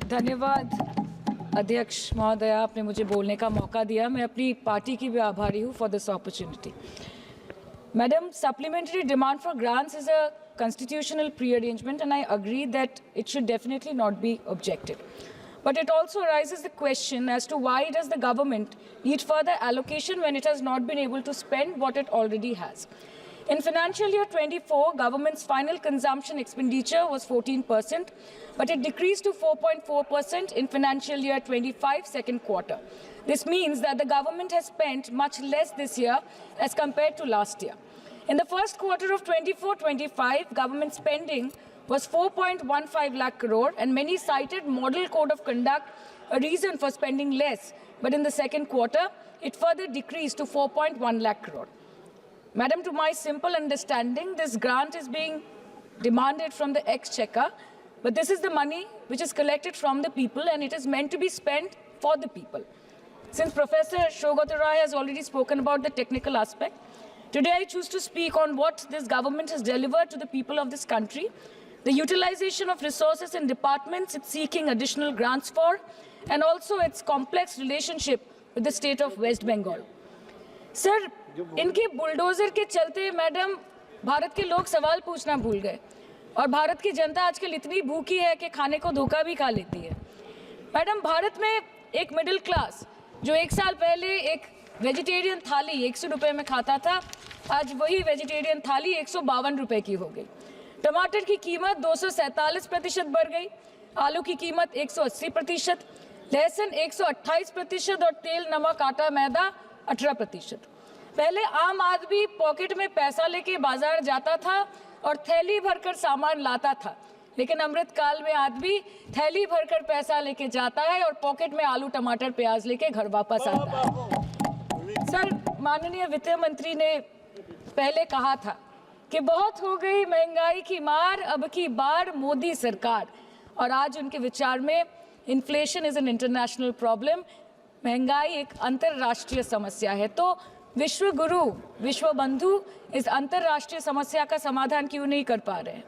धन्यवाद अध्यक्ष महोदया, आपने मुझे बोलने का मौका दिया। मैं अपनी पार्टी की भी आभारी हूँ for this opportunity. Madam, supplementary demand for grants is a constitutional pre-arrangement, and I agree that it should definitely not be objected. But it also raises the question as to why does the government need further allocation when it has not been able to spend what it already has. In financial year 24, government's final consumption expenditure was 14%, but it decreased to 4.4% in financial year 25 second quarter. This means that the government has spent much less this year as compared to last year. In the first quarter of 24-25, government spending was 4.15 lakh crore, and many cited model code of conduct a reason for spending less. But in the second quarter, it further decreased to 4.1 lakh crore. Madam, to my simple understanding, this grant is being demanded from the exchequer, but this is the money which is collected from the people, and it is meant to be spent for the people. Since Professor Shougata Rai has already spoken about the technical aspect, today I choose to speak on what this government has delivered to the people of this country, the utilization of resources and departments it's seeking additional grants for, and also its complex relationship with the state of West Bengal. Sir, इनके bulldozer के चलते madam Bharat के लोग सवाल पूछना भूल गए, और भारत की जनता आजकल इतनी भूखी है कि खाने को धोखा भी खा लेती है। मैडम, भारत में एक मिडिल क्लास जो एक साल पहले एक वेजिटेरियन थाली 100 रुपये में खाता था, आज वही वेजिटेरियन थाली 152 रुपये की हो गई। टमाटर की कीमत 247% बढ़ गई, आलू की कीमत 180%, लहसुन 128% और तेल, नमक, आटा, मैदा 18%। पहले आम आदमी पॉकेट में पैसा लेके बाजार जाता था और थैली भरकर सामान लाता था, लेकिन अमृतकाल में आदमी थैली भरकर पैसा लेके जाता है और पॉकेट में आलू, टमाटर, प्याज लेके घर वापस आता है। सर, माननीय वित्त मंत्री ने पहले कहा था कि बहुत हो गई महंगाई की मार, अब की बार मोदी सरकार, और आज उनके विचार में inflation is an international problem, महंगाई एक अंतर्राष्ट्रीय समस्या है। तो विश्व गुरु, विश्व बंधु इस अंतर्राष्ट्रीय समस्या का समाधान क्यों नहीं कर पा रहे हैं?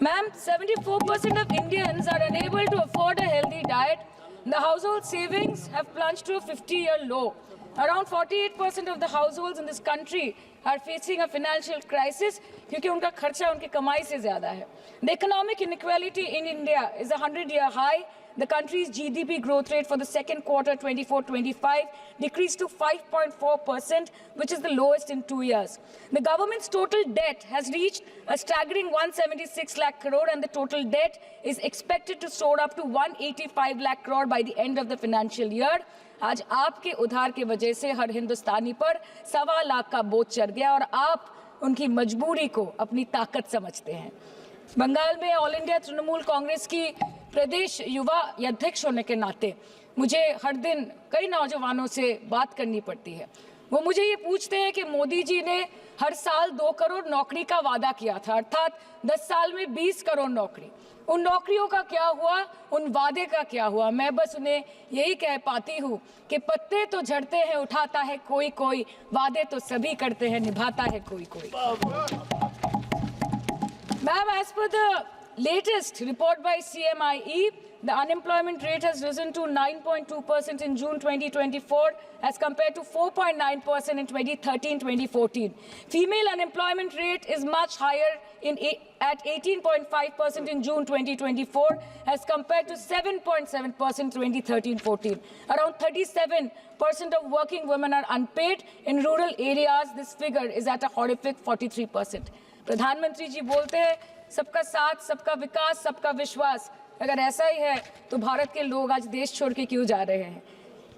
Ma'am, 74% of Indians are unable to afford a healthy diet. The household savings have plunged to a 50-year low. Around 48% of the households in this country are facing a financial crisis क्योंकि उनका खर्चा उनकी कमाई से ज़्यादा है. The economic inequality in India is a 100-year high. The country's GDP growth rate for the second quarter 24-25 decreased to 5.4%, which is the lowest in 2 years. The government's total debt has reached a staggering 176 lakh crore, and the total debt is expected to soar up to 185 lakh crore by the end of the financial year. आज आपके उधार की वजह से हर हिंदुस्तानी पर 1.25 लाख का बोझ चढ़ गया, और आप उनकी मजबूरी को अपनी ताकत समझते हैं। बंगाल में ऑल इंडिया तृणमूल कांग्रेस की प्रदेश युवा अध्यक्ष होने के नाते मुझे हर दिन कई नौजवानों से बात करनी पड़ती है। वो मुझे ये पूछते हैं कि मोदी जी ने हर साल 2 करोड़ नौकरी का वादा किया था, अर्थात 10 साल में 20 करोड़ नौकरी। उन नौकरियों का क्या हुआ, उन वादे का क्या हुआ? मैं बस उन्हें यही कह पाती हूँ कि पत्ते तो झड़ते हैं, उठाता है कोई कोई, वादे तो सभी करते हैं, निभाता है कोई कोई। Ma'am, as per the latest report by CMIE, the unemployment rate has risen to 9.2% in June 2024 as compared to 4.9% in 2013-2014. Female unemployment rate is much higher at 18.5% in June 2024 as compared to 7.7% in 2013-14. Around 37% of working women are unpaid. In rural areas, this figure is at a horrific 43%. प्रधानमंत्री जी बोलते हैं सबका साथ, सबका विकास, सबका विश्वास। अगर ऐसा ही है तो भारत के लोग आज देश छोड़ के क्यों जा रहे हैं?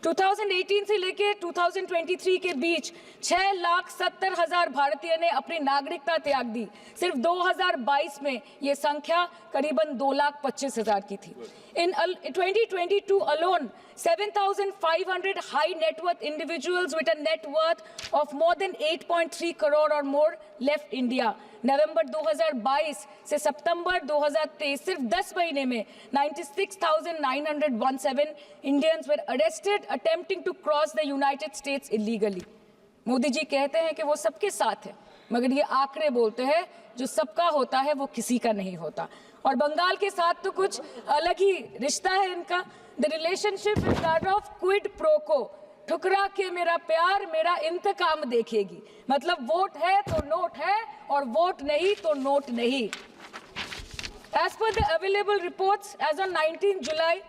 2018 से लेके 2023 के बीच 6,70,000 भारतीय ने अपनी नागरिकता त्याग दी। सिर्फ 2022 में ये संख्या करीबन 2,25,000 की थी। In 2022 alone, 7,500 high net worth individuals with a net worth of more than 8.3 crore or more left India. नवंबर 2022 से सितंबर 2023 सिर्फ 10 महीने में 96,917 Indians were arrested attempting to cross the United States illegally. Modi ji कहते हैं कि वो सबके साथ है, मगर ये आंकड़े बोलते हैं जो सबका होता है वो किसी का नहीं होता। और बंगाल के साथ तो कुछ अलग ही रिश्ता है इनका। The relationship is that of quid pro को, ठुकरा के मेरा प्यार मेरा इंतकाम देखेगी। मतलब वोट है तो नोट है और वोट नहीं तो नोट नहीं। As per the available reports, as on 19 July,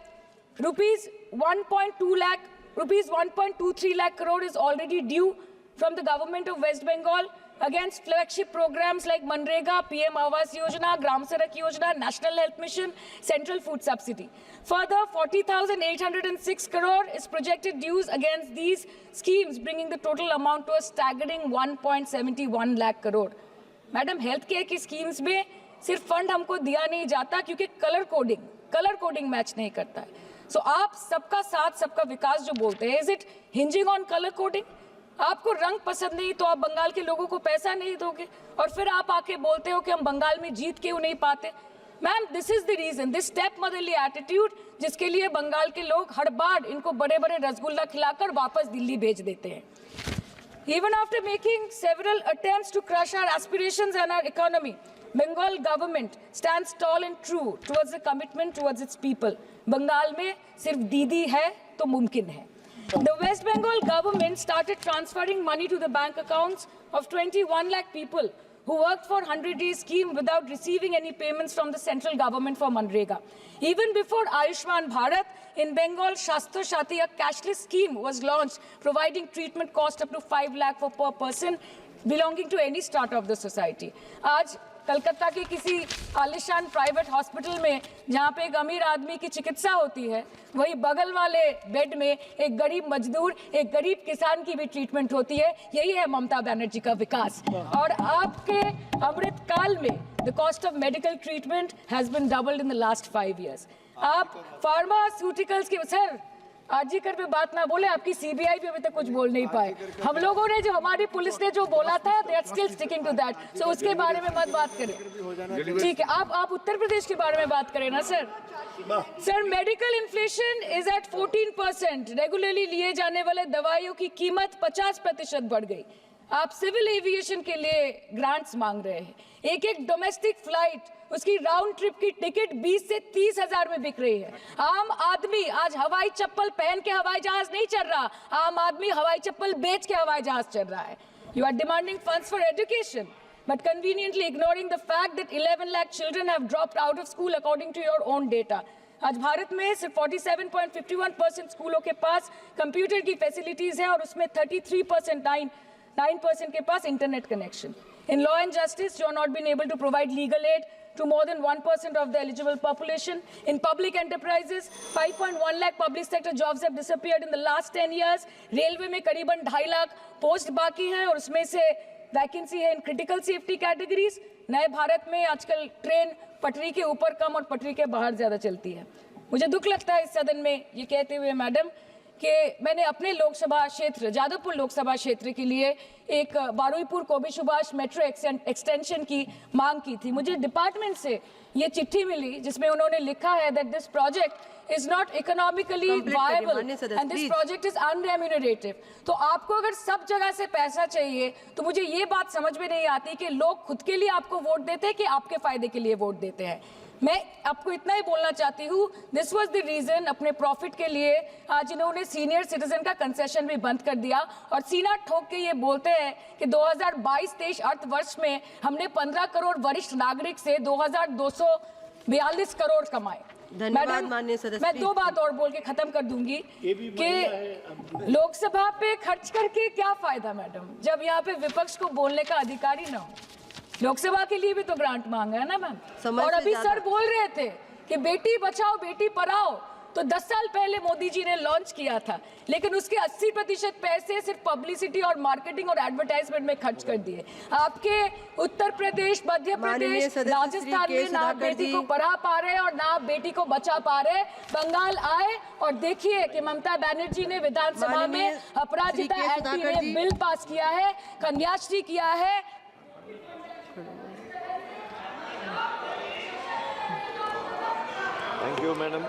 rupees 1.23 lakh crore is already due from the government of West Bengal against flagship programs like Manrega, PM Awas Yojana, Gram Sadak Yojana, National Health Mission, Central Food Subsidy. Further, 40,806 crore is projected dues against these schemes, bringing the total amount to a staggering 1.71 lakh crore. Madam, health care की schemes में सिर्फ fund हमको दिया नहीं जाता क्योंकि colour coding match नहीं करता है। सो आप सबका साथ सबका विकास जो बोलते हैं, is it hinging on colour coding? आपको रंग पसंद नहीं तो आप बंगाल के लोगों को पैसा नहीं दोगे और फिर आप आके बोलते हो कि हम बंगाल में जीत क्यों नहीं पाते। Ma'am, this is the reason, this step motherly attitude, जिसके लिए बंगाल के लोग हर बार इनको बड़े बड़े रसगुल्ला खिलाकर वापस दिल्ली भेज देते हैं। Even after making several attempts to crush our aspirations and our economy, Bengal government stands tall and true towards the commitment towards its people. Bengal में सिर्फ दीदी है तो मुमकिन है। The West Bengal government started transferring money to the bank accounts of 21 lakh people who worked for 100-day scheme without receiving any payments from the central government for Manrega. Even before Ayushman Bharat, in Bengal, Shastra Shati, a cashless scheme was launched, providing treatment cost up to 5 lakh for per person belonging to any strata of the society. आज कलकत्ता के किसी आलिशान private hospital में जहाँ पे एक अमीर आदमी की चिकित्सा होती है, वही बगल वाले बेड में एक गरीब मजदूर, एक गरीब किसान की भी ट्रीटमेंट होती है। यही है ममता बनर्जी का विकास। और आपके अमृत काल में the cost of medical treatment has been doubled in the last 5 years। आप फार्मास्यूटिकल्स के सर आरजीकर पे बात ना बोले, आपकी सीबीआई पे अभी तक कुछ बोल नहीं पाए। हम लोगों ने जो, हमारी पुलिस ने जो बोला था, they are still sticking to that. So उसके बारे में मत बात करें, ठीक है? आप उत्तर प्रदेश के बारे में बात करें ना sir. Sir, medical inflation is at 14%। Regularly लिए जाने वाले दवाइयों की कीमत 50% बढ़ गई। आप सिविल एविएशन के लिए ग्रांट्स मांग रहे हैं। एक डोमेस्टिक फ्लाइट, उसकी राउंड ट्रिप की टिकट 20 से 30 हजार में बिक रही है। आम आदमी आज हवाई चप्पल पहन के हवाई जहाज नहीं चल रहा, आम आदमी हवाई चप्पल बेच के हवाई जहाज चल रहा है। You are demanding funds for education but conveniently ignoring the fact that 11 lakh children have dropped out of school according to your own data. आज भारत में सिर्फ 47.51% स्कूलों के पास कंप्यूटर की फैसिलिटीज है और उसमें 33% के पास internet connection. In law and justice, you are not been able to provide legal aid to more than 1% of the eligible population. In public enterprises, 5.1 lakh public sector jobs have disappeared in the last 10 years. Railway में करीबन 2.5 lakh post बाकी हैं और उसमें से vacancy है in critical safety categories. नए भारत में आजकल ट्रेन पटरी के ऊपर कम और पटरी के बाहर ज्यादा चलती है। मुझे दुख लगता है इस सदन में ये कहते हुए मैडम कि मैंने अपने लोकसभा क्षेत्र जादवपुर लोकसभा क्षेत्र के लिए एक बारुईपुर कोबी सुभाष मेट्रो एक्सटेंशन की मांग की थी। मुझे डिपार्टमेंट से ये चिट्ठी मिली जिसमें उन्होंने लिखा है that this project is not economically viable and this project is unremunerative। तो आपको अगर सब जगह से पैसा चाहिए तो मुझे ये बात समझ में नहीं आती कि लोग खुद के लिए आपको वोट देते हैं कि आपके फायदे के लिए वोट देते हैं। मैं आपको इतना ही बोलना चाहती हूँ, दिस वाज द रीजन, अपने प्रॉफिट के लिए आज इन्होंने सीनियर सिटीजन का कंसेशन भी बंद कर दिया और सीना ठोक के ये बोलते हैं कि 2022-23 अर्थ वर्ष में हमने 15 करोड़ वरिष्ठ नागरिक से 2242 करोड़ कमाए। धन्यवाद माननीय सदस्य। मैं 2 बात और बोल के खत्म कर दूंगी कि लोकसभा पे खर्च करके क्या फायदा मैडम, जब यहाँ पे विपक्ष को बोलने का अधिकार ही ना हो। लोकसभा के लिए भी तो ग्रांट मांगा है ना मैम। और अभी सर बोल रहे थे कि बेटी बचाओ बेटी पढ़ाओ, तो 10 साल पहले मोदी जी ने लॉन्च किया था, लेकिन उसके 80% पैसे सिर्फ पब्लिसिटी और मार्केटिंग और एडवर्टाइजमेंट में खर्च कर दिए। आपके उत्तर प्रदेश, मध्य प्रदेश, राजस्थान में ना बेटी को पढ़ा पा रहे और ना बेटी को बचा पा रहे। बंगाल आए और देखिए कि ममता बनर्जी ने विधानसभा में अपराजिता एक्ट में बिल पास किया है, कन्याश्री किया है। Thank you, madam.